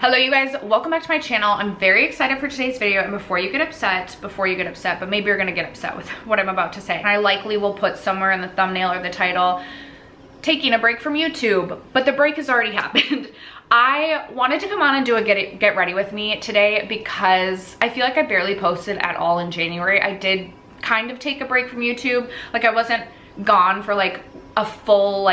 Hello you guys, welcome back to my channel. I'm very excited for today's video, and before you get upset, but maybe you're gonna get upset with what I'm about to say. And I likely will put somewhere in the thumbnail or the title, taking a break from YouTube, but the break has already happened. I wanted to come on and do a get ready with me today because I feel like I barely posted at all in January. I did kind of take a break from YouTube. Like I wasn't gone for like a full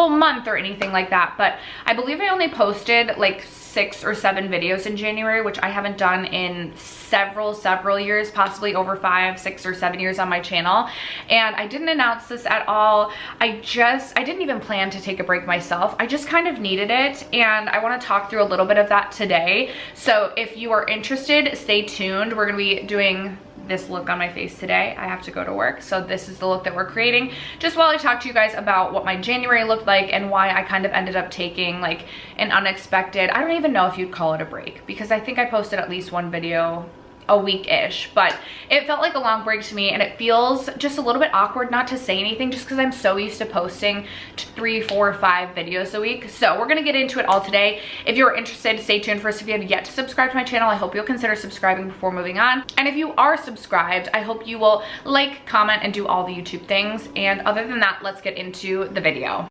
month or anything like that, but I believe I only posted like 6 or 7 videos in January, which I haven't done in several years, possibly over 5, 6 or 7 years on my channel. And I didn't announce this at all. I didn't even plan to take a break myself. I just kind of needed it, and I want to talk through a little bit of that today. So if you are interested, stay tuned. We're gonna be doing this look on my face today. I have to go to work, so this is the look that we're creating, just while I talk to you guys about what my January looked like and why I kind of ended up taking like an unexpected, I don't even know if you'd call it a break, because I think I posted at least one video a week-ish, but it felt like a long break to me, and it feels just a little bit awkward not to say anything just because I'm so used to posting 3, 4, 5 videos a week. So we're gonna get into it all today. If you're interested, stay tuned. First, if you have yet to subscribe to my channel, I hope you'll consider subscribing before moving on. And if you are subscribed, I hope you will like, comment, and do all the YouTube things. And other than that, let's get into the video.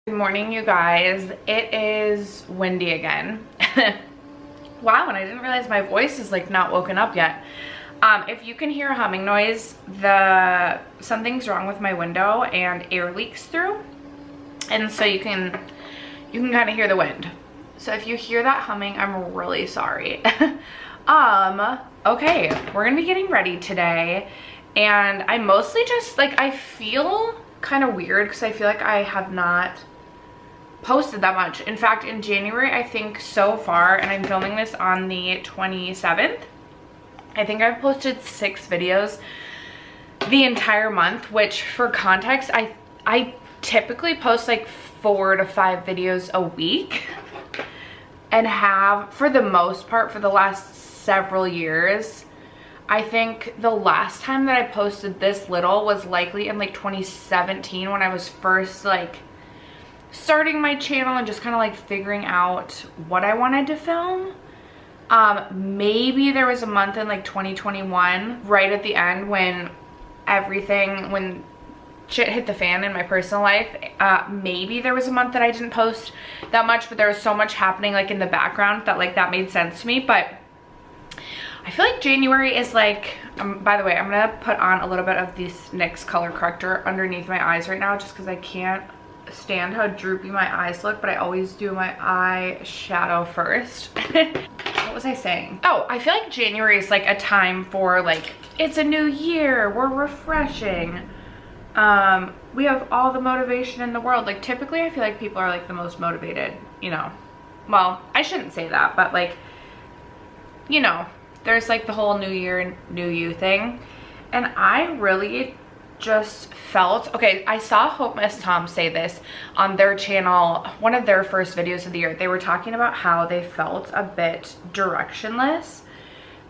Good morning, you guys. It is windy again. Wow, and I didn't realize my voice is like not woken up yet. If you can hear a humming noise, something's wrong with my window and air leaks through, and so you can kind of hear the wind. So if you hear that humming, I'm really sorry. Okay, we're gonna be getting ready today, and I mostly just like, I feel kind of weird because I feel like I have not posted that much. In fact, in January, I think so far, and I'm filming this on the 27th, I think I've posted 6 videos the entire month, which for context, I typically post like 4 to 5 videos a week, and have for the most part for the last several years. I think the last time that I posted this little was likely in like 2017, when I was first like starting my channel and just kind of like figuring out what I wanted to film. Maybe there was a month in like 2021, right at the end, when shit hit the fan in my personal life. Maybe there was a month that I didn't post that much, but there was so much happening like in the background that like that made sense to me. But I feel like January is like, by the way, I'm gonna put on a little bit of this NYX color corrector underneath my eyes right now, just because I can't stand how droopy my eyes look, but I always do my eyeshadow first. What was I saying? Oh, I feel like January is like a time for like, it's a new year, we're refreshing. We have all the motivation in the world. Like typically I feel like people are like the most motivated, you know. Well, I shouldn't say that, but like, you know, there's like the whole new year, new you thing. And I really just felt, okay, I saw Hope Miss Tom say this on their channel, one of their first videos of the year. They were talking about how they felt a bit directionless.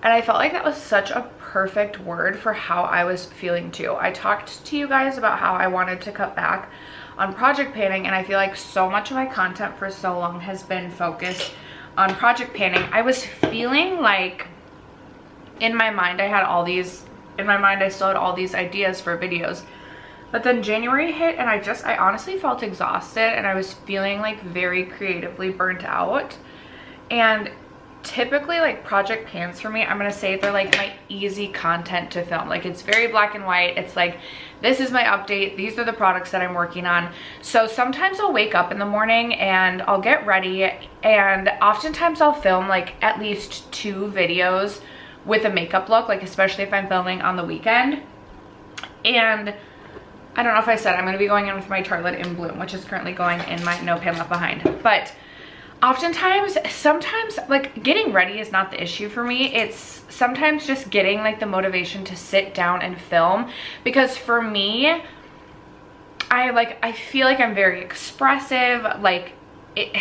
And I felt like that was such a perfect word for how I was feeling too. I talked to you guys about how I wanted to cut back on project planning, and I feel like so much of my content for so long has been focused on project planning. I was feeling like in my mind I still had all these ideas for videos, but then January hit and I honestly felt exhausted, and I was feeling like very creatively burnt out. And typically like project plans for me, I'm gonna say they're like my easy content to film. Like it's very black and white. It's like, this is my update, these are the products that I'm working on. So sometimes I'll wake up in the morning and I'll get ready, and oftentimes I'll film like at least 2 videos with a makeup look, like especially if I'm filming on the weekend. And I don't know if I said I'm going to be going in with my Charlotte in Bloom, which is currently going in my No Pan Left Behind. But sometimes like getting ready is not the issue for me. It's sometimes just getting like the motivation to sit down and film, because for me, I feel like I'm very expressive, like it,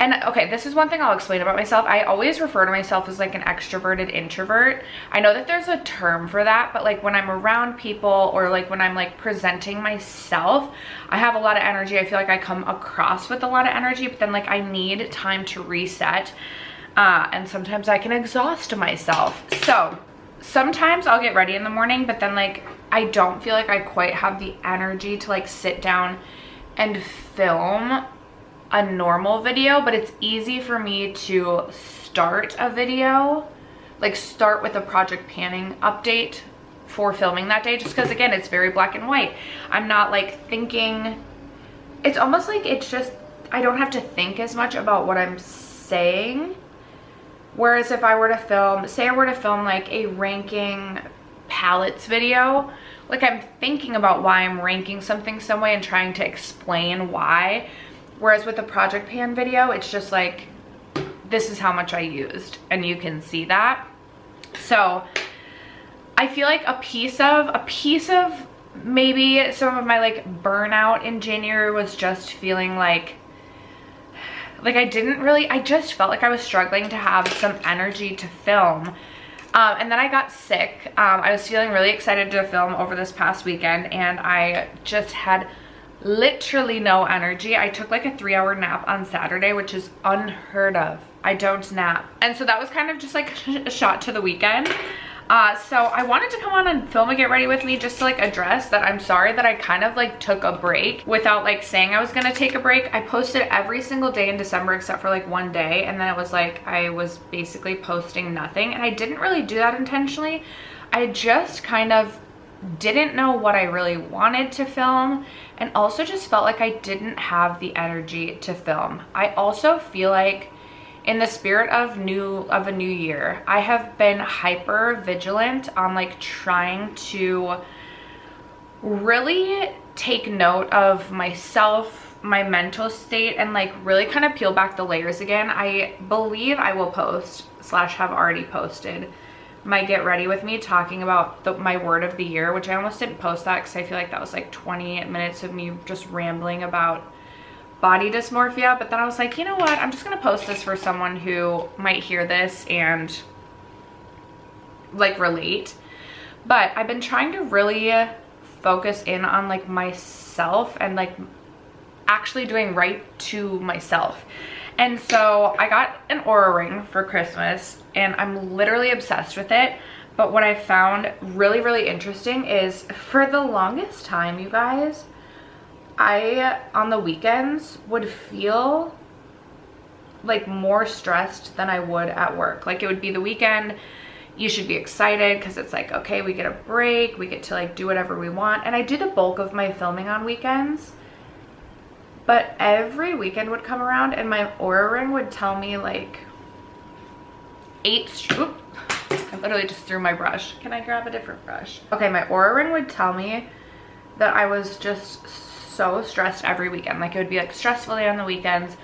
And okay, this is one thing I'll explain about myself. I always refer to myself as like an extroverted introvert. I know that there's a term for that, but like when I'm around people or like when I'm like presenting myself, I have a lot of energy. I feel like I come across with a lot of energy, but then like I need time to reset. And sometimes I can exhaust myself. So sometimes I'll get ready in the morning, but then like I don't feel like I quite have the energy to like sit down and film a normal video, but it's easy for me to start a video, like start with a project panning update for filming that day, just because again, it's very black and white. I'm not like thinking, it's almost like it's just, I don't have to think as much about what I'm saying. Whereas if I were to film, say I were to film like a ranking palettes video, like I'm thinking about why I'm ranking something some way and trying to explain why. Whereas with a project pan video, it's just like, this is how much I used and you can see that. So I feel like a piece of maybe some of my like burnout in January was just feeling like I just felt like I was struggling to have some energy to film. And then I got sick. I was feeling really excited to film over this past weekend and I just had literally no energy. I took like a 3-hour nap on Saturday, which is unheard of. I don't nap. And so that was kind of just like a shot to the weekend. So I wanted to come on and film a Get Ready With Me just to like address that I'm sorry that I kind of like took a break without like saying I was gonna take a break. I posted every single day in December except for like one day, and then it was like I was basically posting nothing, and I didn't really do that intentionally. I just kind of didn't know what I really wanted to film, and also just felt like I didn't have the energy to film. I also feel like in the spirit of a new year, I have been hyper vigilant on like trying to really take note of myself, my mental state, and like really kind of peel back the layers again. I believe I will post / have already posted my Get Ready With Me talking about my word of the year, which I almost didn't post that because I feel like that was like 20 minutes of me just rambling about body dysmorphia. But then I was like, you know what, I'm just gonna post this for someone who might hear this and like relate. But I've been trying to really focus in on like myself and like actually doing right to myself. And so I got an Aura ring for Christmas and I'm literally obsessed with it. But what I found really, really interesting is for the longest time, you guys, I, on the weekends, would feel like more stressed than I would at work. Like it would be the weekend, you should be excited because it's like, okay, we get a break, we get to like do whatever we want. And I do the bulk of my filming on weekends. But every weekend would come around and my Aura ring would tell me like I literally just threw my brush. Can I grab a different brush? Okay, my Aura ring would tell me that I was just so stressed every weekend. Like it would be like stressful day on the weekends,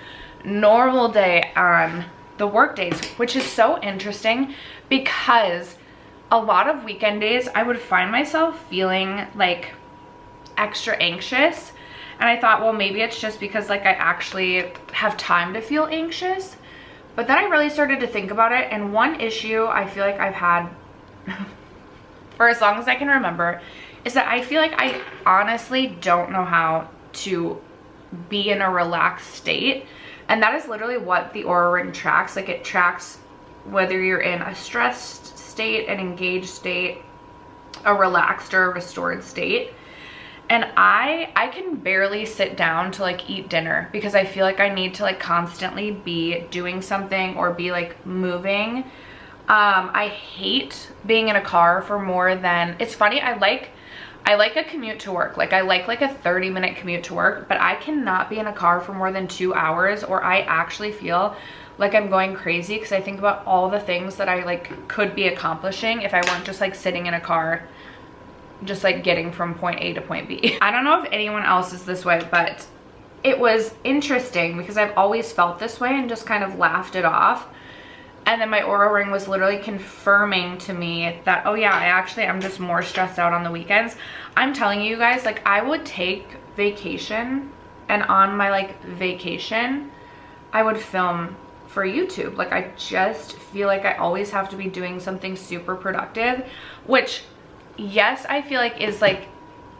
normal day on the work days, which is so interesting because a lot of weekend days I would find myself feeling like extra anxious. And I thought, well, maybe it's just because like I actually have time to feel anxious. But then I really started to think about it, and one issue I feel like I've had for as long as I can remember is that I feel like I honestly don't know how to be in a relaxed state. And that is literally what the Aura ring tracks. Like it tracks whether you're in a stressed state, an engaged state, a relaxed or a restored state. And I can barely sit down to like eat dinner because I feel like I need to like constantly be doing something or be like moving. I hate being in a car for more than, it's funny, I like a commute to work. Like I like a 30-minute commute to work, but I cannot be in a car for more than 2 hours or I actually feel like I'm going crazy because I think about all the things that I like could be accomplishing if I weren't just like sitting in a car just like getting from point A to point B. I don't know if anyone else is this way, but it was interesting because I've always felt this way and just kind of laughed it off. And then my Aura ring was literally confirming to me that, oh yeah, I'm just more stressed out on the weekends. I'm telling you guys, like I would take vacation, and on my like vacation, I would film for YouTube. Like, I just feel like I always have to be doing something super productive, which, yes, I feel like is like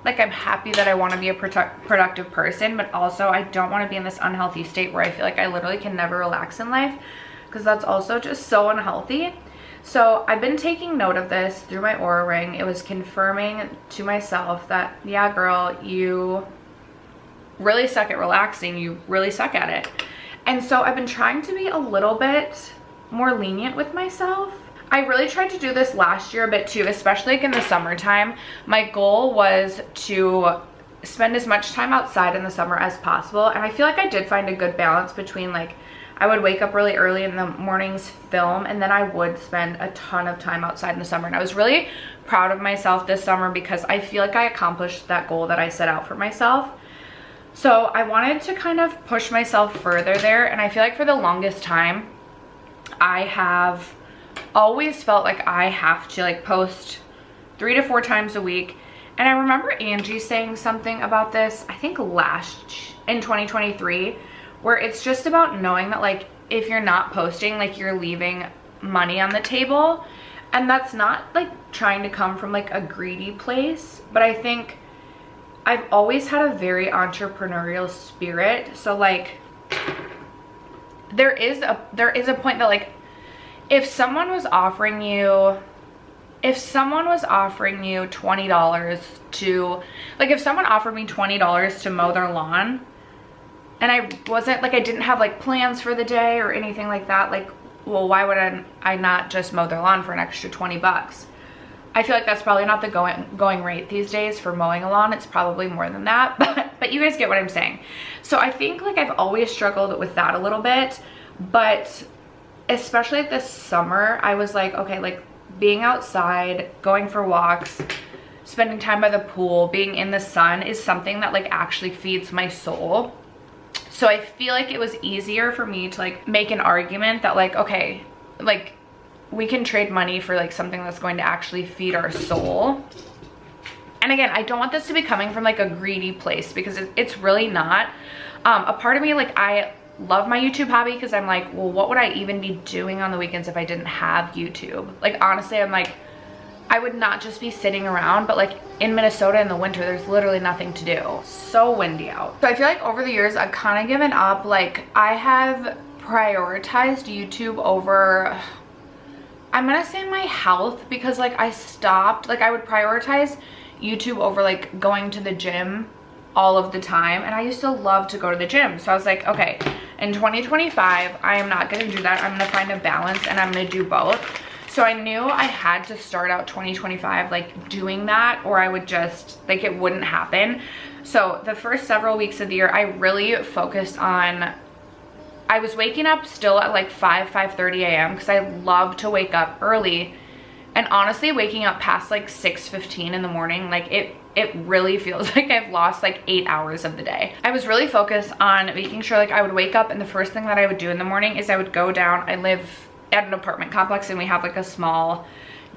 I'm happy that I want to be a productive person, but also I don't want to be in this unhealthy state where I feel like I literally can never relax in life, because that's also just so unhealthy. So I've been taking note of this through my Aura ring. It was confirming to myself that, yeah, girl, you really suck at relaxing. You really suck at it. And so I've been trying to be a little bit more lenient with myself. I really tried to do this last year a bit too, especially like in the summertime. My goal was to spend as much time outside in the summer as possible. And I feel like I did find a good balance between, like, I would wake up really early in the mornings, film, and then I would spend a ton of time outside in the summer. And I was really proud of myself this summer because I feel like I accomplished that goal that I set out for myself. So I wanted to kind of push myself further there. And I feel like for the longest time, I have always felt like I have to like post 3 to 4 times a week. And I remember Angie saying something about this, I think in 2023, where it's just about knowing that, like, if you're not posting, like, you're leaving money on the table. And that's not like trying to come from like a greedy place, but I think I've always had a very entrepreneurial spirit. So like there is a point that, like, if someone was offering you $20 to, like, if someone offered me $20 to mow their lawn, and I wasn't like, I didn't have like plans for the day or anything like that, like, well, why would I not just mow their lawn for an extra 20 bucks? I feel like that's probably not the going rate these days for mowing a lawn. It's probably more than that, but you guys get what I'm saying. So I think like I've always struggled with that a little bit, but especially this summer, I was like, okay, like being outside, going for walks, spending time by the pool, being in the sun is something that like actually feeds my soul. So I feel like it was easier for me to like make an argument that like, okay, like we can trade money for like something that's going to actually feed our soul. And again, I don't want this to be coming from like a greedy place, because it's really not. A part of me, like, I love my YouTube hobby because I'm like, well, what would I even be doing on the weekends if I didn't have YouTube? Like, honestly, I'm like, I would not just be sitting around, but like in Minnesota in the winter, there's literally nothing to do. So windy out. So I feel like over the years, I've kind of given up. Like, I have prioritized YouTube over, I'm gonna say my health, because like I stopped, like I would prioritize YouTube over like going to the gym all of the time. And I used to love to go to the gym. So I was like, okay, in 2025, I am not gonna do that. I'm gonna find a balance and I'm gonna do both. So I knew I had to start out 2025 like doing that, or I would just, like, it wouldn't happen. So the first several weeks of the year, I really focused on, I was waking up still at like 5:30 a.m. because I love to wake up early. And honestly, waking up past like 6:15 in the morning, like it really feels like I've lost like 8 hours of the day. I was really focused on making sure like I would wake up, and the first thing that I would do in the morning is I would go down. I live at an apartment complex and we have like a small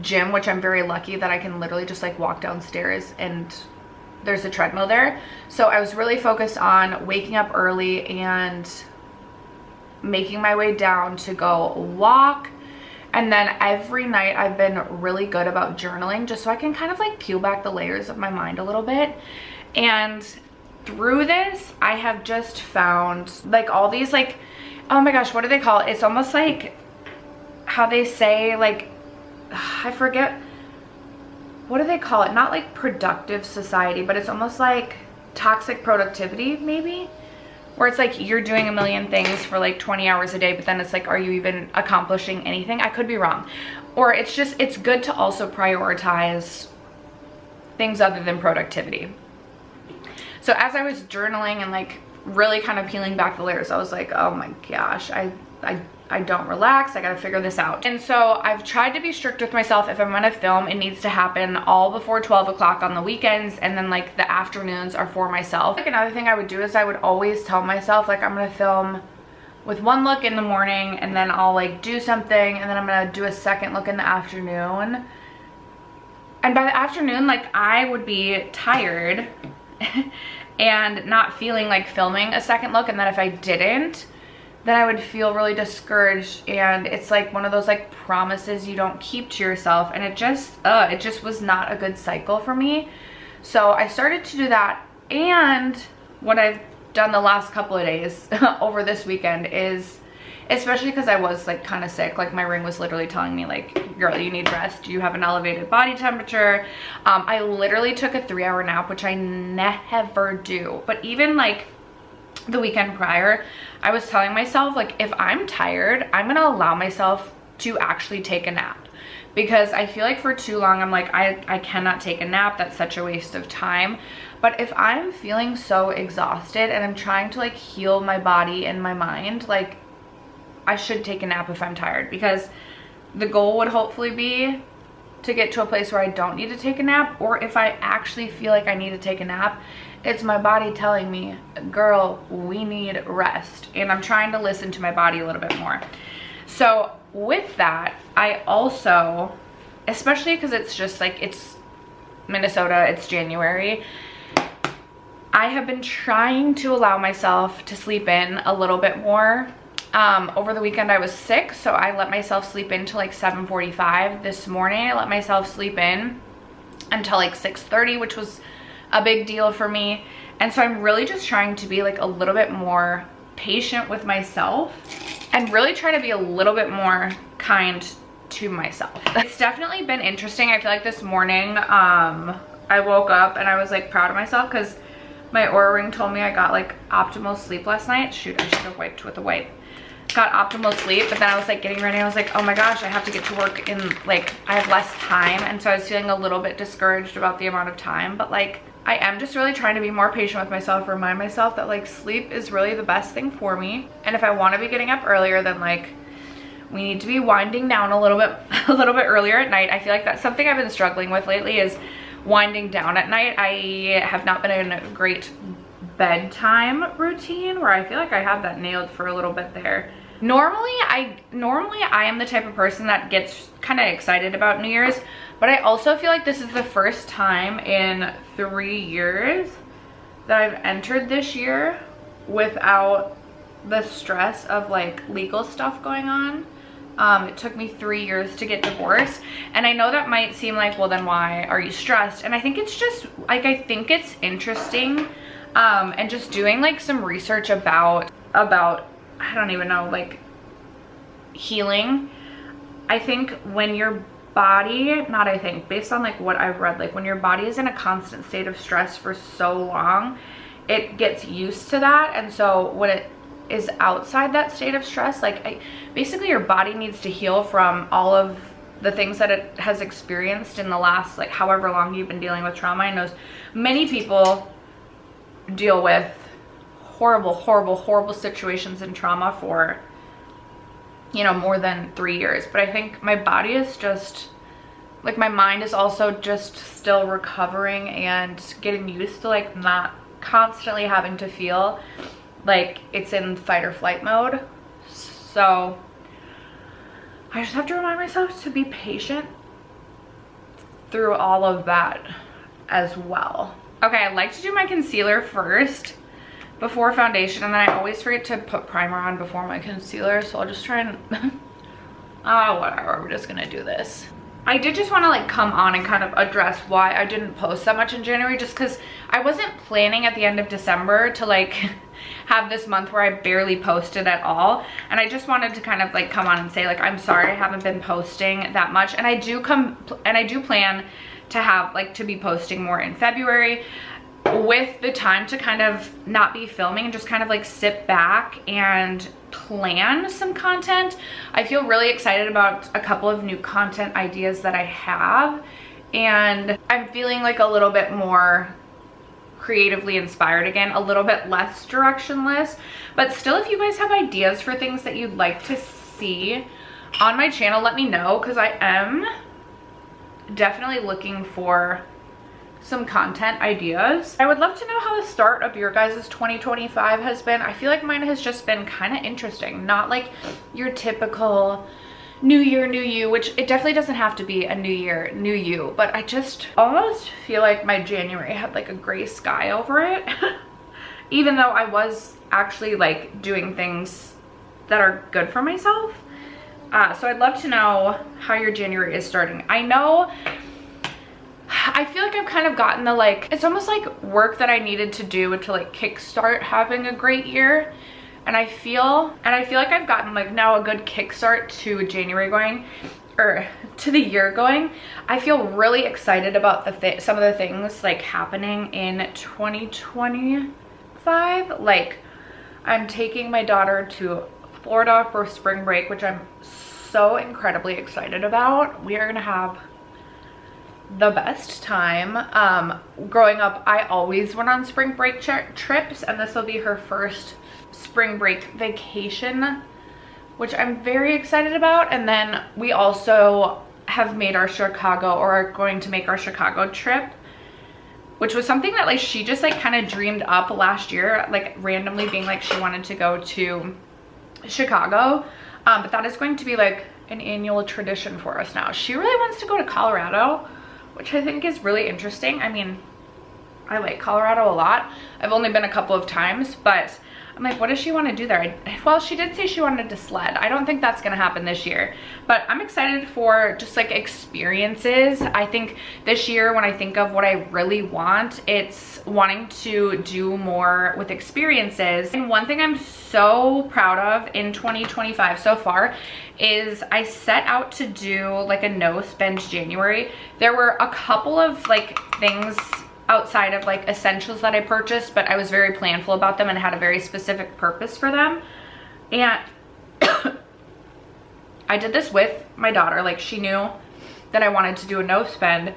gym, which I'm very lucky that I can literally just like walk downstairs and there's a treadmill there. So I was really focused on waking up early and making my way down to go walk. And then every night I've been really good about journaling, just so I can kind of like peel back the layers of my mind a little bit. And through this, I have just found like all these like, oh my gosh, what do they call it? It's almost like how they say, like, I forget, what do they call it? Not like productive society, but it's almost like toxic productivity maybe, where it's like you're doing a million things for like 20 hours a day, but then it's like, are you even accomplishing anything? I could be wrong. Or it's just, it's good to also prioritize things other than productivity. So as I was journaling and like really kind of peeling back the layers, I was like, oh my gosh, I don't relax. I gotta figure this out. And so I've tried to be strict with myself. If I'm gonna film, it needs to happen all before 12 o'clock on the weekends, and then like the afternoons are for myself. Like, another thing I would do is I would always tell myself like I'm gonna film with one look in the morning, and then I'll like do something, and then I'm gonna do a second look in the afternoon. And by the afternoon, like I would be tired and not feeling like filming a second look, and then if I didn't, then I would feel really discouraged, and it's like one of those like promises you don't keep to yourself, and it just was not a good cycle for me. So I started to do that, and what I've done the last couple of days over this weekend is, especially because I was like kind of sick, like my ring was literally telling me like, girl, you need rest, you have an elevated body temperature. I literally took a 3-hour nap, which I never do, but even like the weekend prior, I was telling myself like, if I'm tired, I'm gonna allow myself to actually take a nap, because I feel like for too long I'm like, I cannot take a nap, that's such a waste of time. But if I'm feeling so exhausted and I'm trying to like heal my body and my mind, like I should take a nap if I'm tired, because the goal would hopefully be to get to a place where I don't need to take a nap, or if I actually feel like I need to take a nap, it's my body telling me, girl, we need rest. And I'm trying to listen to my body a little bit more. So with that, I also, especially because it's just like, it's Minnesota, it's January, I have been trying to allow myself to sleep in a little bit more. Over the weekend I was sick, so I let myself sleep in till like 7:45. This morning I let myself sleep in until like 6:30, which was a big deal for me. And so I'm really just trying to be like a little bit more patient with myself and really try to be a little bit more kind to myself. It's definitely been interesting. I feel like this morning I woke up and I was like proud of myself, because my Oura ring told me I got like optimal sleep last night. Shoot, I should have wiped with a wipe. Got optimal sleep, but then I was like getting ready, I was like, oh my gosh, I have to get to work in like, I have less time. And so I was feeling a little bit discouraged about the amount of time, but like I am just really trying to be more patient with myself, remind myself that like sleep is really the best thing for me. And if I want to be getting up earlier, then like we need to be winding down a little bit earlier at night. I feel like that's something I've been struggling with lately, is winding down at night. I have not been in a great bedtime routine where I feel like I have that nailed for a little bit there. Normally I am the type of person that gets kind of excited about New Year's, but I also feel like this is the first time in 3 years that I've entered this year without the stress of like legal stuff going on. It took me 3 years to get divorced, and I know that might seem like, well then why are you stressed? And I think it's just like, I think it's interesting, and just doing like some research about I don't even know, like healing. I think when your body, not I think, based on like what I've read, like when your body is in a constant state of stress for so long, it gets used to that. And so when it is outside that state of stress, like basically your body needs to heal from all of the things that it has experienced in the last like however long you've been dealing with trauma. I know many people deal with horrible situations and trauma for, you know, more than 3 years. But I think my body is just like, my mind is also just still recovering and getting used to like not constantly having to feel like it's in fight or flight mode. So I just have to remind myself to be patient through all of that as well. Okay, I like to do my concealer first before foundation, and then I always forget to put primer on before my concealer, so I'll just try and whatever, we're just gonna do this. I did just want to like come on and kind of address why I didn't post that much in January, just because I wasn't planning at the end of December to like have this month where I barely posted at all. And I just wanted to kind of like come on and say like, I'm sorry I haven't been posting that much, and I do plan to have like to be posting more in February, with the time to kind of not be filming and just kind of like sit back and plan some content. I feel really excited about a couple of new content ideas that I have, and I'm feeling like a little bit more creatively inspired again, a little bit less directionless. But still, if you guys have ideas for things that you'd like to see on my channel, let me know, because I am definitely looking for some content ideas. I would love to know how the start of your guys' 2025 has been. I feel like mine has just been kind of interesting. Not like your typical new year, new you, which it definitely doesn't have to be a new year, new you, but I just almost feel like my January had like a gray sky over it. Even though I was actually like doing things that are good for myself. So I'd love to know how your January is starting. I feel like I've kind of gotten the like, it's almost like work that I needed to do to like kickstart having a great year. And I feel like I've gotten like now a good kickstart to January going, or to the year going. I feel really excited about some of the things like happening in 2025. Like I'm taking my daughter to Florida for spring break, which I'm so incredibly excited about. We are gonna have the best time. Growing up, I always went on spring break trips, and this will be her first spring break vacation, which I'm very excited about. And then we also have made our Chicago, or are going to make our Chicago trip, which was something that like she just like kind of dreamed up last year, like randomly being like she wanted to go to Chicago. But that is going to be like an annual tradition for us now. She really wants to go to Colorado, which I think is really interesting. I mean, I like Colorado a lot. I've only been a couple of times, but I'm like, what does she want to do there? Well, she did say she wanted to sled. I don't think that's going to happen this year, but I'm excited for just like experiences. I think this year, when I think of what I really want, it's wanting to do more with experiences. And one thing I'm so proud of in 2025 so far is I set out to do like a no spend January. There were a couple of like things outside of like essentials that I purchased, but I was very planful about them and had a very specific purpose for them. And I did this with my daughter. Like she knew that I wanted to do a no spend,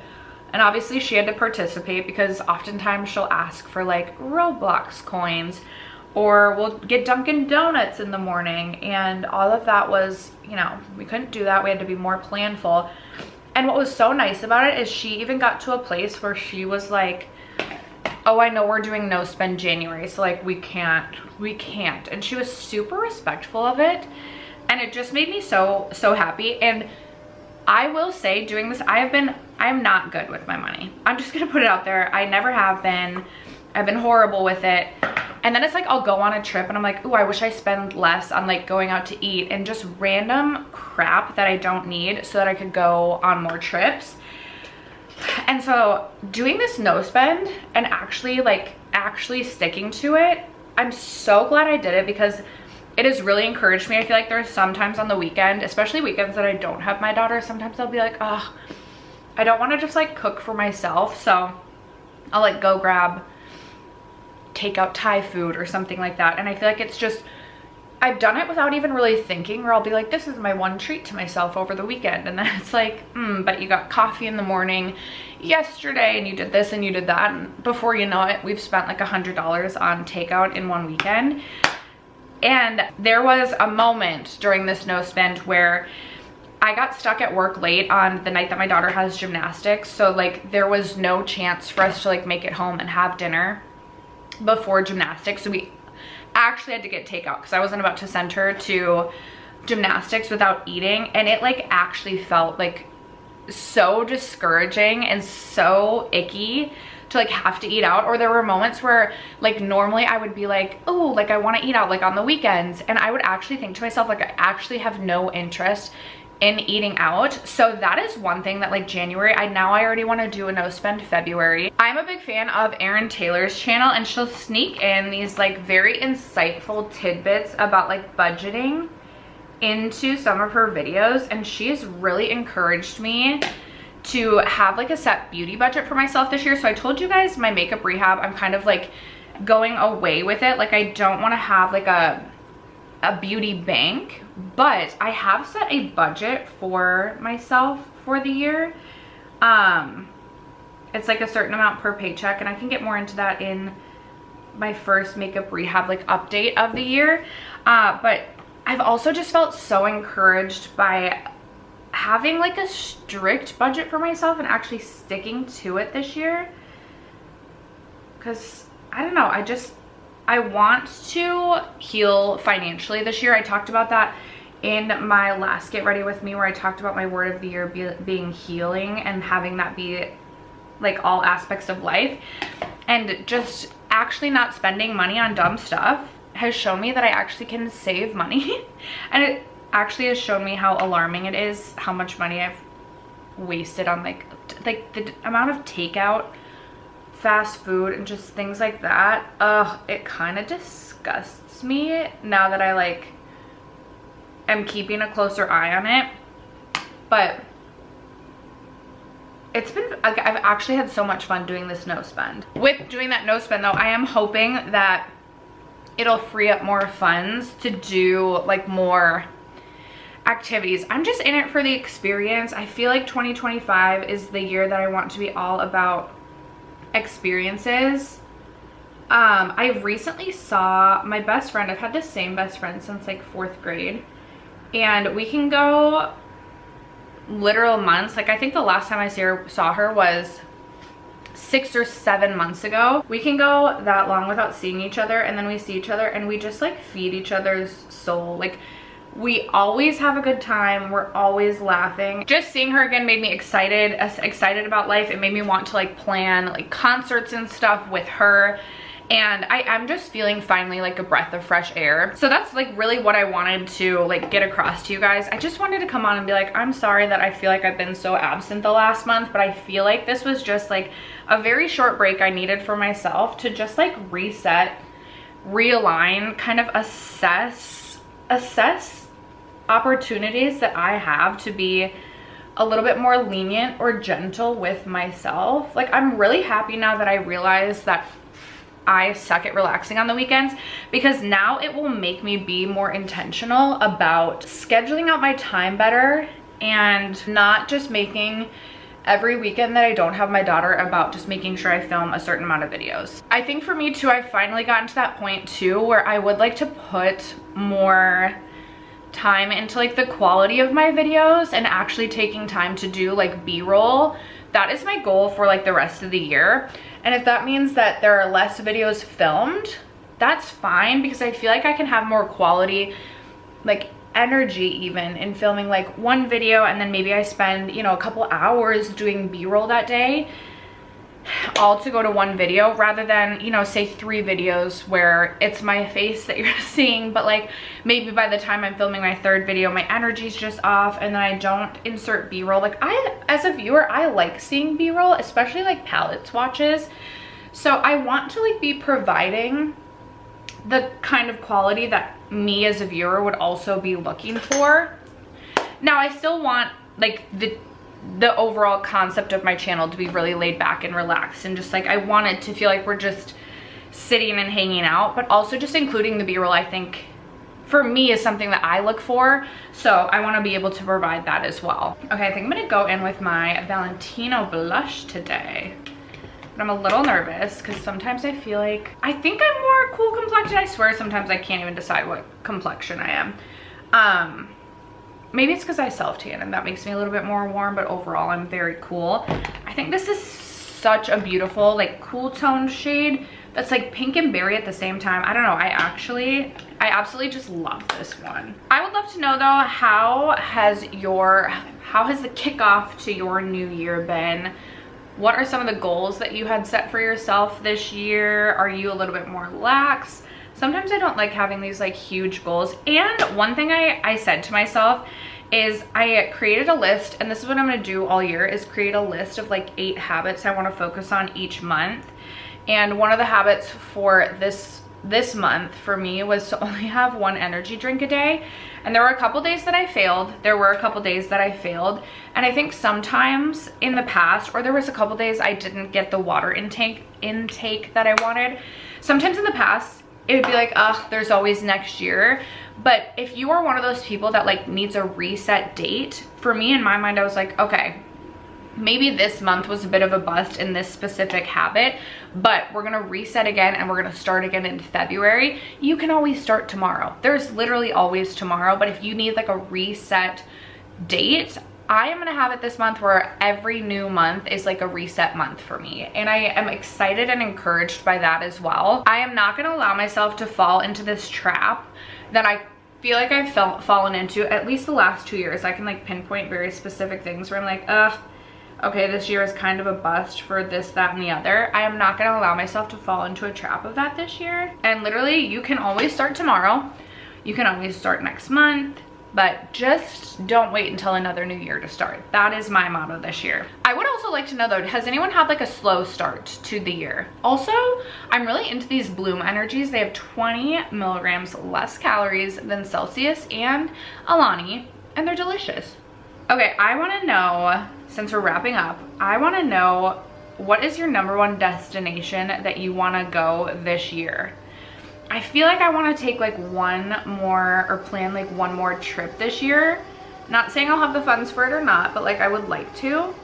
and obviously she had to participate because oftentimes she'll ask for like Roblox coins, or we'll get Dunkin' Donuts in the morning, and all of that was, you know, we couldn't do that. We had to be more planful. And what was so nice about it is she even got to a place where she was like, oh, I know we're doing no spend January, so like we can't. And she was super respectful of it, and it just made me so happy. And I will say, doing this, I'm not good with my money. I'm just gonna put it out there. I never have been. I've been horrible with it. And then it's like I'll go on a trip and I'm like, ooh, I wish I spend less on like going out to eat and just random crap that I don't need so that I could go on more trips. And so doing this no spend and actually sticking to it, I'm so glad I did it, because it has really encouraged me. I feel like there's sometimes on the weekend, especially weekends that I don't have my daughter, sometimes I'll be like, oh, I don't want to just like cook for myself, so I'll like go grab takeout Thai food or something like that. And I feel like it's just, I've done it without even really thinking, or I'll be like, this is my one treat to myself over the weekend. And then it's like, but you got coffee in the morning yesterday and you did this and you did that. And before you know it, we've spent like $100 on takeout in one weekend. And there was a moment during this no spend where I got stuck at work late on the night that my daughter has gymnastics. So like there was no chance for us to like make it home and have dinner before gymnastics. So we actually had to get takeout because I wasn't about to send her to gymnastics without eating. And it like actually felt like so discouraging and so icky to like have to eat out. Or there were moments where like normally I would be like, oh, like I want to eat out like on the weekends, and I would actually think to myself like I actually have no interest in eating out. So that is one thing that like January, I already want to do a no spend February. I'm a big fan of Erin Taylor's channel, and she'll sneak in these like very insightful tidbits about like budgeting into some of her videos, and she has really encouraged me to have like a set beauty budget for myself this year. So I told you guys my makeup rehab, I'm kind of like going away with it. Like I don't want to have like a beauty bank, but I have set a budget for myself for the year. It's like a certain amount per paycheck, and I can get more into that in my first makeup rehab like update of the year. But I've also just felt so encouraged by having like a strict budget for myself and actually sticking to it this year, because I don't know, I want to heal financially this year. I talked about that in my last Get Ready With Me, where I talked about my word of the year being healing, and having that be like all aspects of life, and just actually not spending money on dumb stuff has shown me that I actually can save money. And it actually has shown me how alarming it is how much money I've wasted on like the amount of takeout, fast food, and just things like that. Ugh, it kind of disgusts me now that I like am keeping a closer eye on it. But it's been, like, I've actually had so much fun doing this no spend. With doing that no spend though, I am hoping that it'll free up more funds to do like more activities. I'm just in it for the experience. I feel like 2025 is the year that I want to be all about experiences. I recently saw my best friend. I've had the same best friend since like 4th grade, and we can go literal months. Like I think the last time I saw her was 6 or 7 months ago. We can go that long without seeing each other, and then we see each other and we just like feed each other's soul. Like we always have a good time. We're always laughing. Just seeing her again made me excited about life. It made me want to like plan like concerts and stuff with her. And I'm just feeling finally like a breath of fresh air. So that's like really what I wanted to like get across to you guys. I just wanted to come on and be like, I'm sorry that I feel like I've been so absent the last month, but I feel like this was just like a very short break I needed for myself to just like reset, realign, kind of assess opportunities that I have to be a little bit more lenient or gentle with myself. Like I'm really happy now that I realize that I suck at relaxing on the weekends, because now it will make me be more intentional about scheduling out my time better and not just making every weekend that I don't have my daughter about just making sure I film a certain amount of videos. I think for me too, I've finally gotten to that point too where I would like to put more time into like the quality of my videos and actually taking time to do like B-roll. That is my goal for like the rest of the year. And if that means that there are less videos filmed, that's fine, because I feel like I can have more quality, like energy even in filming like one video, and then maybe I spend, you know, a couple hours doing B-roll that day, all to go to one video, rather than, you know, say 3 videos where it's my face that you're seeing, but like maybe by the time I'm filming my 3rd video, my energy's just off, and then I don't insert B-roll. Like as a viewer, I like seeing B-roll, especially like palette swatches. So I want to like be providing the kind of quality that me as a viewer would also be looking for. Now I still want like the overall concept of my channel to be really laid back and relaxed, and just like I want it to feel like we're just sitting and hanging out, but also just including the B-roll, I think for me is something that I look for. So I want to be able to provide that as well. Okay, I think I'm gonna go in with my Valentino blush today, but I'm a little nervous because sometimes I feel like I think I'm more cool complexion. I swear sometimes I can't even decide what complexion I am. Maybe it's because I self-tan and that makes me a little bit more warm, but overall I'm very cool. I think this is such a beautiful like cool toned shade that's like pink and berry at the same time. I don't know, I absolutely just love this one. I would love to know though, how has the kickoff to your new year been? What are some of the goals that you had set for yourself this year? Are you a little bit more lax? Sometimes I don't like having these like huge goals. And one thing I said to myself is I created a list, and this is what I'm gonna do all year, is create a list of like 8 habits I wanna focus on each month. And one of the habits for this month for me was to only have 1 energy drink a day. And there were a couple days that I failed. And I think sometimes in the past, or there was a couple days I didn't get the water intake that I wanted. Sometimes in the past, it would be like, ugh, there's always next year. But if you are one of those people that like needs a reset date, for me in my mind, I was like, okay, maybe this month was a bit of a bust in this specific habit, but we're gonna reset again and we're gonna start again in February. You can always start tomorrow. There's literally always tomorrow, but if you need like a reset date, I am gonna have it this month where every new month is like a reset month for me. And I am excited and encouraged by that as well. I am not gonna allow myself to fall into this trap that I feel like I've fallen into at least the last 2 years. I can like pinpoint very specific things where I'm like, ugh, okay, this year is kind of a bust for this, that, and the other. I am not gonna allow myself to fall into a trap of that this year. And literally, you can always start tomorrow. You can always start next month, but just don't wait until another new year to start. That is my motto this year. I would also like to know though, has anyone had like a slow start to the year? Also, I'm really into these Bloom energies. They have 20 milligrams less calories than Celsius and Alani, and they're delicious. Okay, I wanna know, since we're wrapping up, I wanna know, what is your #1 destination that you wanna go this year? I feel like I wanna take like one more, or plan like one more trip this year. Not saying I'll have the funds for it or not, but like I would like to.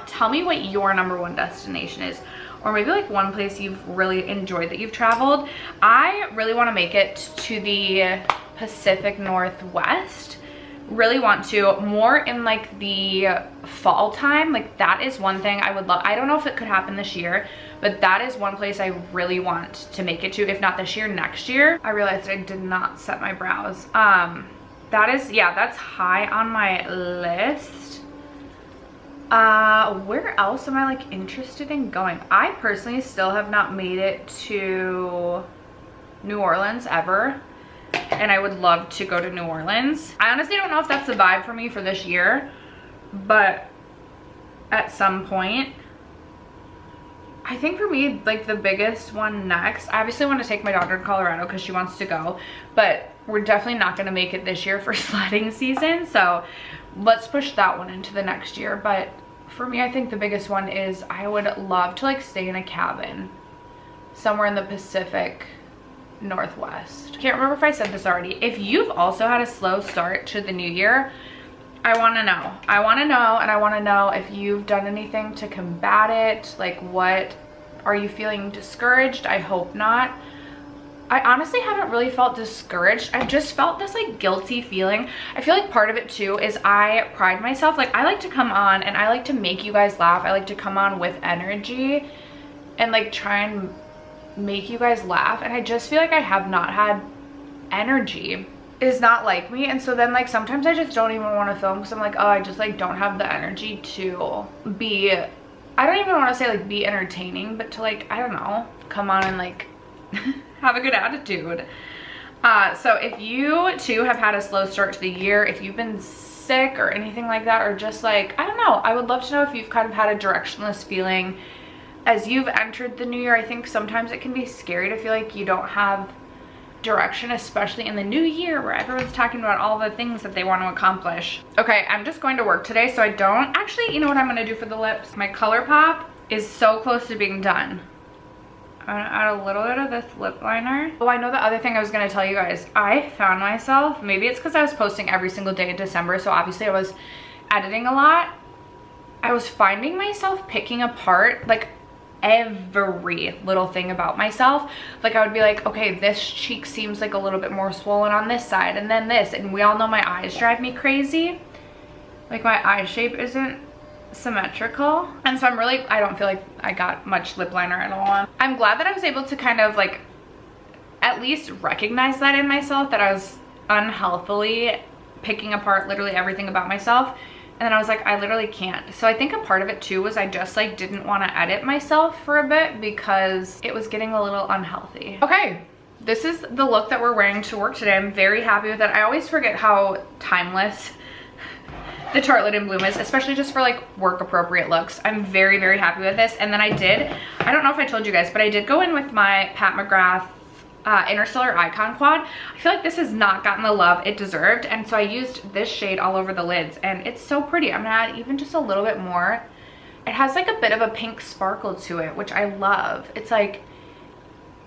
Tell me what your #1 destination is. Or maybe like one place you've really enjoyed that you've traveled. I really wanna make it to the Pacific Northwest. Really want to, more in like the fall time. Like that is one thing I would love. I don't know if it could happen this year, but that is one place I really want to make it to, if not this year, next year. I realized I did not set my brows. That is, yeah, that's high on my list. Where else am I like interested in going? I personally still have not made it to New Orleans ever, and I would love to go to New Orleans. I honestly don't know if that's the vibe for me for this year, but at some point. I think for me, like the biggest one next, I obviously want to take my daughter to Colorado because she wants to go, but we're definitely not going to make it this year for sledding season, so let's push that one into the next year. But for me, I think the biggest one is I would love to like stay in a cabin somewhere in the Pacific Northwest. Can't remember if I said this already. If you've also had a slow start to the new year, I want to know. I want to know, and I want to know if you've done anything to combat it. Like, what are you feeling discouraged? I hope not. I honestly haven't really felt discouraged. I've just felt this like guilty feeling. I feel like part of it too is I pride myself. Like I like to come on and I like to make you guys laugh. I like to come on with energy and like try and make you guys laugh. And I just feel like I have not had energy. Is not like me, and so then like sometimes I just don't even want to film because I'm like, oh, I just like don't have the energy to be, I don't even want to say like be entertaining, but to like, I don't know, come on and like have a good attitude. So if you too have had a slow start to the year, if you've been sick or anything like that, or just like, I don't know, I would love to know if you've kind of had a directionless feeling as you've entered the new year. I think sometimes it can be scary to feel like you don't have direction, especially in the new year where everyone's talking about all the things that they want to accomplish. Okay, I'm just going to work today, so I don't actually, you know what I'm going to do for the lips? My ColourPop is so close to being done. I'm going to add a little bit of this lip liner. Oh, I know the other thing I was going to tell you guys. I found myself, maybe it's because I was posting every single day in December, so obviously I was editing a lot. I was finding myself picking apart like every little thing about myself. Like I would be like, okay, this cheek seems like a little bit more swollen on this side, and then this, and we all know my eyes drive me crazy. Like my eye shape isn't symmetrical, and so I'm really, I don't feel like I got much lip liner at all. I'm glad that I was able to kind of like at least recognize that in myself, that I was unhealthily picking apart literally everything about myself. And then I was like, I literally can't. So I think a part of it too was I just like didn't want to edit myself for a bit because it was getting a little unhealthy. Okay, this is the look that we're wearing to work today. I'm very happy with it. I always forget how timeless the Tartelette in Bloom is, especially just for like work appropriate looks. I'm very, very happy with this. And then I don't know if I told you guys, but I did go in with my Pat McGrath Interstellar Icon Quad. I feel like this has not gotten the love it deserved, and so I used this shade all over the lids, and it's so pretty. I'm gonna add even just a little bit more. It has like a bit of a pink sparkle to it, which I love. It's like,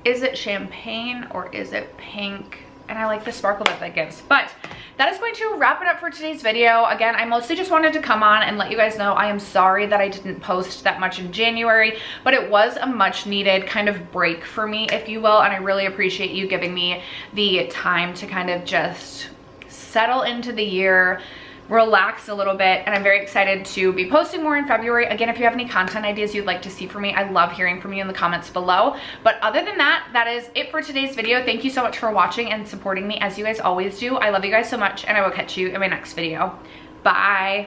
is it champagne or is it pink? And I like the sparkle that gives. But that is going to wrap it up for today's video. Again, I mostly just wanted to come on and let you guys know I am sorry that I didn't post that much in January, but it was a much needed kind of break for me, if you will, and I really appreciate you giving me the time to kind of just settle into the year, relax a little bit, and I'm very excited to be posting more in February. Again, if you have any content ideas you'd like to see from me, I love hearing from you in the comments below. But other than that, that is it for today's video. Thank you so much for watching and supporting me as you guys always do. I love you guys so much, and I will catch you in my next video. Bye.